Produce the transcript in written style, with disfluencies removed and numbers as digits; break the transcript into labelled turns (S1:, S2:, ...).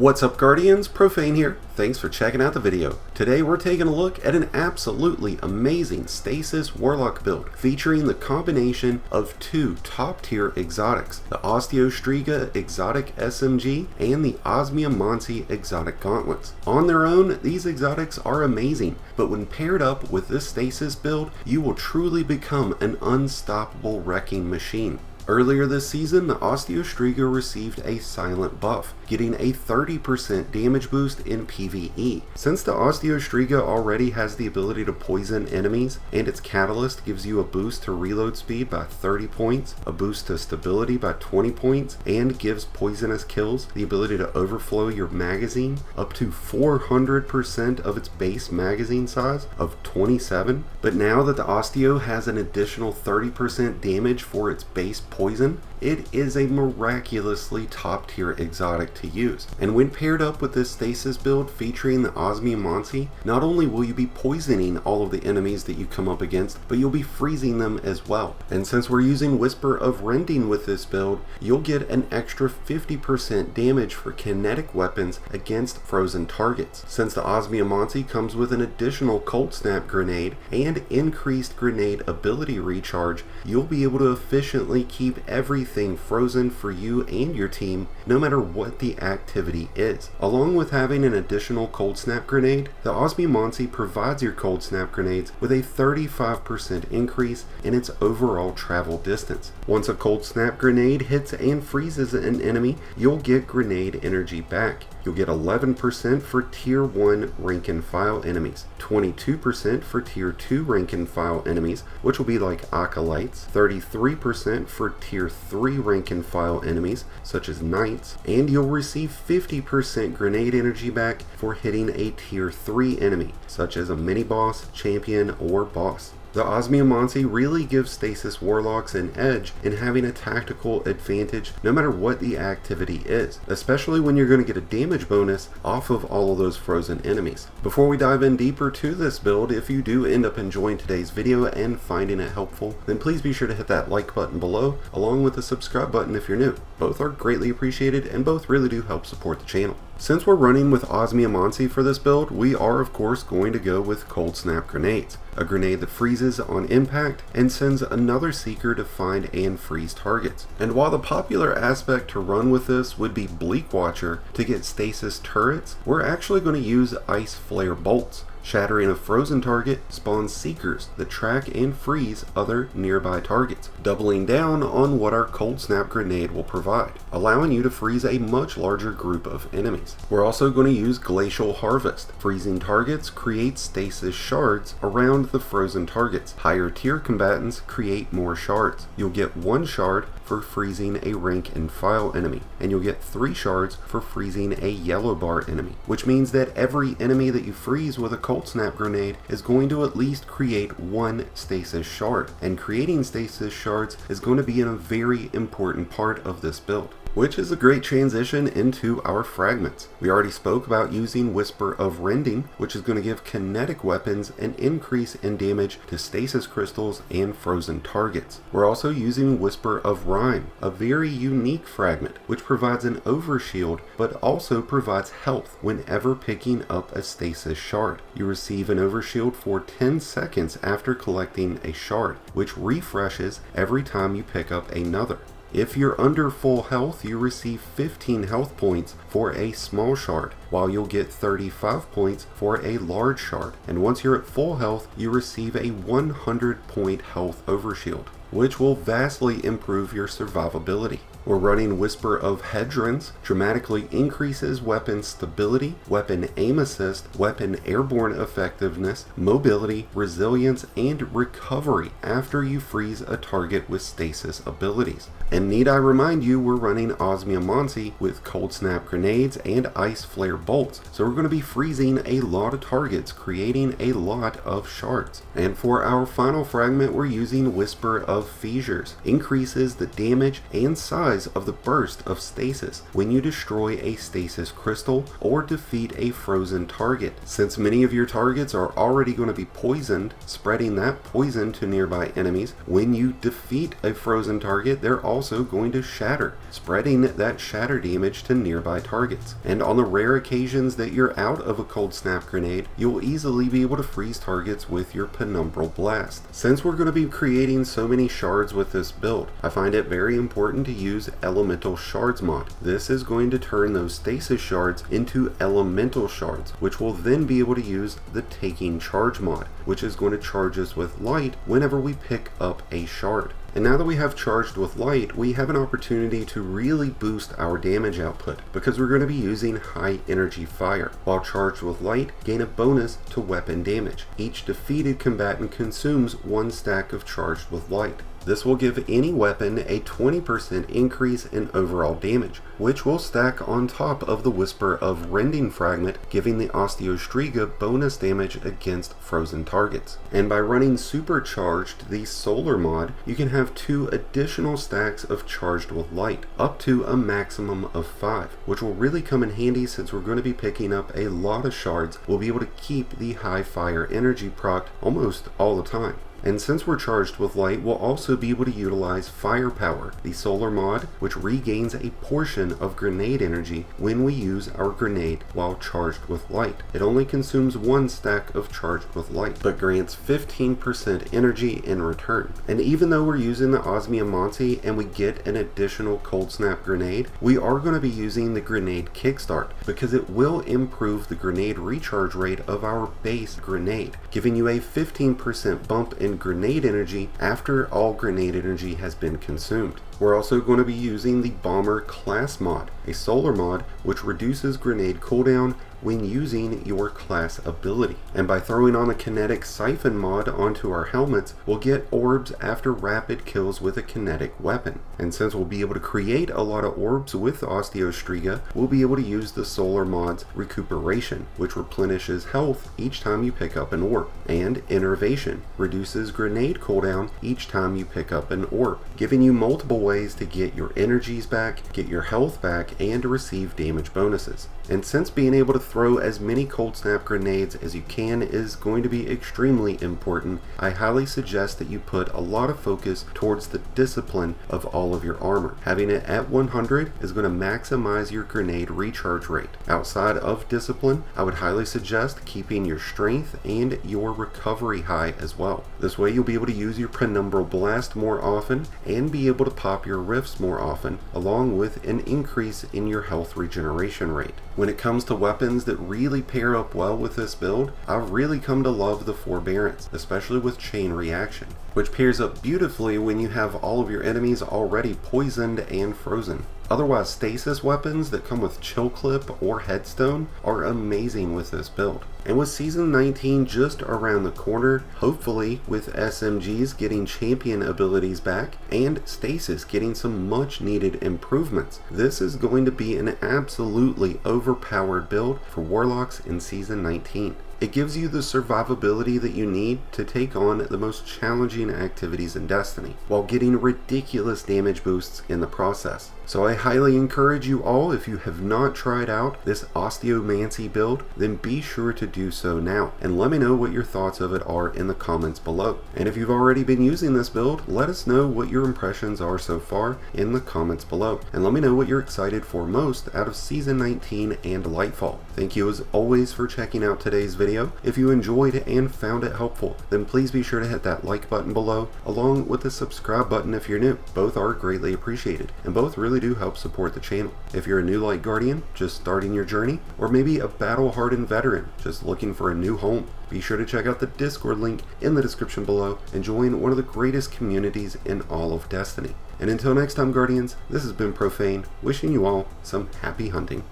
S1: What's up, Guardians? Profane here. Thanks for checking out the video. Today we're taking a look at an absolutely amazing Stasis Warlock build featuring the combination of two top-tier exotics, the OSTEO STRIGA exotic SMG and the OSMIOMANCY exotic gauntlets. On their own, these exotics are amazing, but when paired up with this Stasis build, you will truly become an unstoppable wrecking machine. Earlier this season, the OSTEO STRIGA received a silent buff, getting a 30% damage boost in PvE. Since the OSTEO STRIGA already has the ability to poison enemies, and its catalyst gives you a boost to reload speed by 30 points, a boost to stability by 20 points, and gives poisonous kills the ability to overflow your magazine up to 400% of its base magazine size of 27. But now that the OSTEO has an additional 30% damage for its base poison, it is a miraculously top tier exotic to use. And when paired up with this Stasis build featuring the OSMIOMANCY, not only will you be poisoning all of the enemies that you come up against, but you'll be freezing them as well. And since we're using Whisper of Rending with this build, you'll get an extra 50% damage for kinetic weapons against frozen targets. Since the OSMIOMANCY comes with an additional Cold Snap grenade and increased grenade ability recharge, you'll be able to efficiently keep everything frozen for you and your team, no matter what the activity is. Along with having an additional Cold Snap grenade, the OSMIOMANCY provides your Cold Snap grenades with a 35% increase in its overall travel distance. Once a Cold Snap grenade hits and freezes an enemy, you'll get grenade energy back. You'll get 11% for Tier 1 rank and file enemies, 22% for Tier 2 rank and file enemies, which will be like Acolytes, 33% for Tier 3 rank and file enemies, such as Knights, and you'll receive 50% grenade energy back for hitting a Tier 3 enemy, such as a mini-boss, champion, or boss. The OSMIOMANCY really gives Stasis Warlocks an edge in having a tactical advantage no matter what the activity is, especially when you're going to get a damage bonus off of all of those frozen enemies. Before we dive in deeper to this build, if you do end up enjoying today's video and finding it helpful, then please be sure to hit that like button below, along with the subscribe button if you're new. Both are greatly appreciated and both really do help support the channel. Since we're running with OSMIOMANCY for this build, we are of course going to go with Cold Snap grenades, a grenade that freezes on impact and sends another seeker to find and freeze targets. And while the popular aspect to run with this would be Bleak Watcher to get stasis turrets, we're actually going to use Ice Flare bolts. Shattering a frozen target spawns seekers that track and freeze other nearby targets, doubling down on what our Cold Snap grenade will provide, allowing you to freeze a much larger group of enemies. We're also going to use Glacial Harvest. Freezing targets create stasis shards around the frozen targets. Higher tier combatants create more shards. You'll get 1 shard for freezing a rank and file enemy, and you'll get 3 shards for freezing a yellow bar enemy, which means that every enemy that you freeze with a Cold Snap grenade is going to at least create 1 stasis shard, and creating stasis shards is going to be a very important part of this build. Which is a great transition into our fragments. We already spoke about using Whisper of Rending, which is going to give kinetic weapons an increase in damage to stasis crystals and frozen targets. We're also using Whisper of Rime, a very unique fragment, which provides an overshield, but also provides health whenever picking up a stasis shard. You receive an overshield for 10 seconds after collecting a shard, which refreshes every time you pick up another. If you're under full health, you receive 15 health points for a small shard, while you'll get 35 points for a large shard. And once you're at full health, you receive a 100 point health overshield, which will vastly improve your survivability. We're running Whisper of Hedrons, dramatically increases weapon stability, weapon aim assist, weapon airborne effectiveness, mobility, resilience, and recovery after you freeze a target with stasis abilities. And need I remind you, we're running OSMIOMANCY with Cold Snap grenades and Ice Flare bolts, so we're going to be freezing a lot of targets, creating a lot of shards. And for our final fragment, we're using Whisper of Fissures, increases the damage and size size of the burst of stasis when you destroy a stasis crystal or defeat a frozen target. Since many of your targets are already going to be poisoned, spreading that poison to nearby enemies, when you defeat a frozen target, they're also going to shatter, spreading that shatter damage to nearby targets. And on the rare occasions that you're out of a cold snap grenade, you'll easily be able to freeze targets with your penumbral blast. Since we're going to be creating so many shards with this build, I find it very important to use elemental shards mod. This is going to turn those stasis shards into elemental shards, which will then be able to use the taking charge mod, which is going to charge us with light whenever we pick up a shard. And now that we have charged with light, we have an opportunity to really boost our damage output because we're going to be using high energy fire. While charged with light, gain a bonus to weapon damage. Each defeated combatant consumes 1 stack of charged with light. This will give any weapon a 20% increase in overall damage, which will stack on top of the Whisper of Rending Fragment, giving the OSTEO STRIGA bonus damage against frozen targets. And by running Supercharged, the Solar mod, you can have 2 additional stacks of Charged with Light, up to a maximum of 5, which will really come in handy since we're going to be picking up a lot of shards. We'll be able to keep the high fire energy proc almost all the time. And since we're charged with light, we'll also be able to utilize Firepower, the solar mod, which regains a portion of grenade energy when we use our grenade while charged with light. It only consumes 1 stack of charged with light, but grants 15% energy in return. And even though we're using the OSMIOMANCY and we get an additional cold snap grenade, we are going to be using the grenade kickstart because it will improve the grenade recharge rate of our base grenade, giving you a 15% bump in grenade energy after all grenade energy has been consumed. We're also going to be using the Bomber class mod, a solar mod which reduces grenade cooldown when using your class ability. And by throwing on the kinetic siphon mod onto our helmets, we'll get orbs after rapid kills with a kinetic weapon. And since we'll be able to create a lot of orbs with OSTEO STRIGA, we'll be able to use the solar mod's recuperation, which replenishes health each time you pick up an orb, and innervation, reduces grenade cooldown each time you pick up an orb, giving you multiple ways to get your energies back, get your health back, and to receive damage bonuses. And since being able to throw as many cold snap grenades as you can is going to be extremely important, I highly suggest that you put a lot of focus towards the discipline of all of your armor. Having it at 100 is going to maximize your grenade recharge rate. Outside of discipline, I would highly suggest keeping your strength and your recovery high as well. This way you'll be able to use your penumbral blast more often and be able to pop your rifts more often, along with an increase in your health regeneration rate. When it comes to weapons that really pair up well with this build, I've really come to love the Forbearance, especially with chain reaction, which pairs up beautifully when you have all of your enemies already poisoned and frozen. Otherwise, stasis weapons that come with Chill Clip or Headstone are amazing with this build. And with Season 19 just around the corner, hopefully with SMGs getting champion abilities back and stasis getting some much needed improvements, this is going to be an absolutely overpowered build for Warlocks in Season 19. It gives you the survivability that you need to take on the most challenging activities in Destiny, while getting ridiculous damage boosts in the process. So I highly encourage you all, if you have not tried out this OSTEOMANCY build, then be sure to do so now, and let me know what your thoughts of it are in the comments below. And if you've already been using this build, let us know what your impressions are so far in the comments below, and let me know what you're excited for most out of Season 19 and Lightfall. Thank you as always for checking out today's video. If you enjoyed and found it helpful, then please be sure to hit that like button below, along with the subscribe button if you're new. Both are greatly appreciated, and both really do help support the channel. If you're a new Light Guardian, just starting your journey, or maybe a battle-hardened veteran, just looking for a new home, be sure to check out the Discord link in the description below and join one of the greatest communities in all of Destiny. And until next time, Guardians, this has been Profane, wishing you all some happy hunting.